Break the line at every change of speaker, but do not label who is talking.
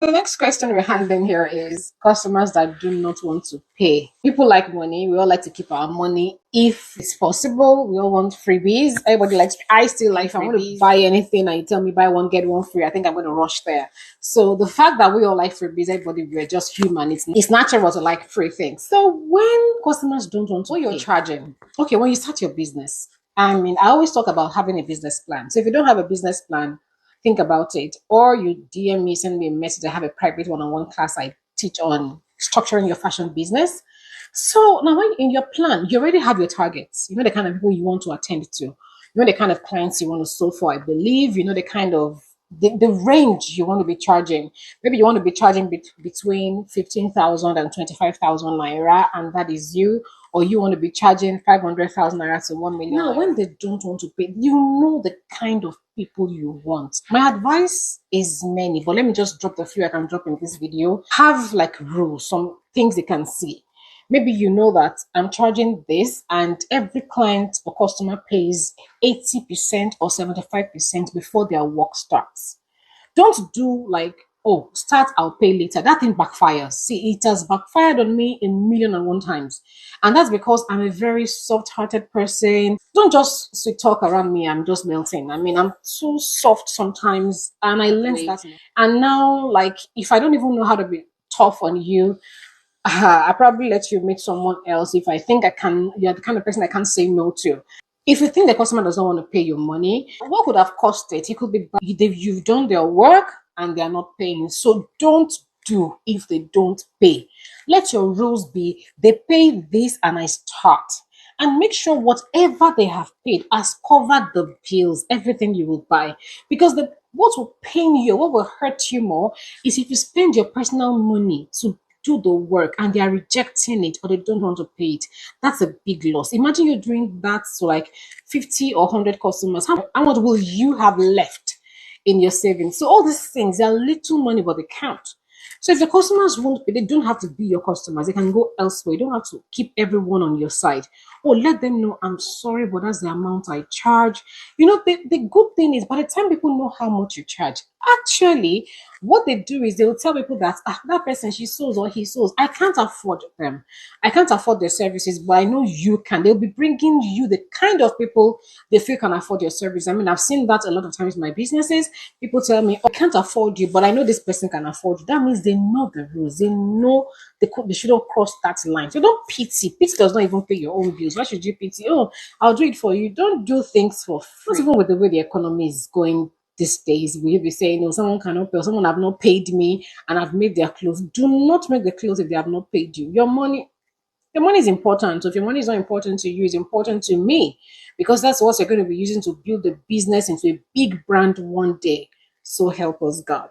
The next question we're handling here is customers that do not want to pay. People like money. We all like to keep our money if it's possible. We all want freebies. Everybody likes, I still like, if I want to buy anything and you tell me buy one, get one free, I think I'm going to rush there. So the fact that we all like freebies, everybody, we're just human. It's natural to like free things. So when customers don't want to pay, what you're charging, okay, when you start your business, I mean, I always talk about having a business plan. So if you don't have a business plan, think about it. Or you DM me, send me a message. I have a private one-on-one class I teach on structuring your fashion business. So now when in your plan, you already have your targets. You know the kind of people you want to attend to. You know the kind of clients you want to solve for, I believe. You know the kind of the range you want to be charging. Maybe you want to be charging between 15,000 and 25,000 naira, and that is you. Or you want to be charging 500,000 naira to 1 million. Now, when they don't want to pay, you know the kind of people you want. My advice is many, but let me just drop the few I can drop in this video. Have like rules, some things they can see. Maybe you know that I'm charging this, and every client or customer pays 80% or 75% before their work starts. Don't do like, oh, start, I'll pay later. That thing backfires. See, it has backfired on me a million and one times. And that's because I'm a very soft-hearted person. Don't just sweet talk around me. I'm just melting. I mean, I'm too soft sometimes. And I learned that. And now, like, if I don't even know how to be tough on you, I probably let you meet someone else if I think I can. You're the kind of person I can't say no to. If you think the customer doesn't want to pay your money, what could have cost it? It could be you've done their work and they're not paying. So don't do if they don't pay. Let your rules be they pay this and I start. And make sure whatever they have paid has covered the bills, everything you will buy. Because what will pain you, what will hurt you more is if you spend your personal money to do the work and they are rejecting it or they don't want to pay it. That's a big loss. Imagine you're doing that to like 50 or 100 customers. How much will you have left in your savings? So all these things, they're little money, but they count. So if the customers won't pay, they don't have to be your customers. They can go elsewhere. You don't have to keep everyone on your side. Or let them know, I'm sorry, but that's the amount I charge. You know, the good thing is by the time people know how much you charge, actually, what they do is they will tell people that that person, she sells or he sells, I can't afford them. I can't afford their services, but I know you can. They'll be bringing you the kind of people they feel can afford your service. I mean, I've seen that a lot of times in my businesses. People tell me, oh, I can't afford you, but I know this person can afford you. That means they know the rules. They know they shouldn't cross that line. So don't pity. Pity does not even pay your own bills. Why should you pity? Oh, I'll do it for you. Don't do things for free. Not even with the way the economy is going these days, will be saying, no, someone cannot pay, or someone have not paid me and I've made their clothes. Do not make the clothes if they have not paid you. Your money is important. So if your money is not important to you, it's important to me because that's what you're going to be using to build the business into a big brand one day. So help us God.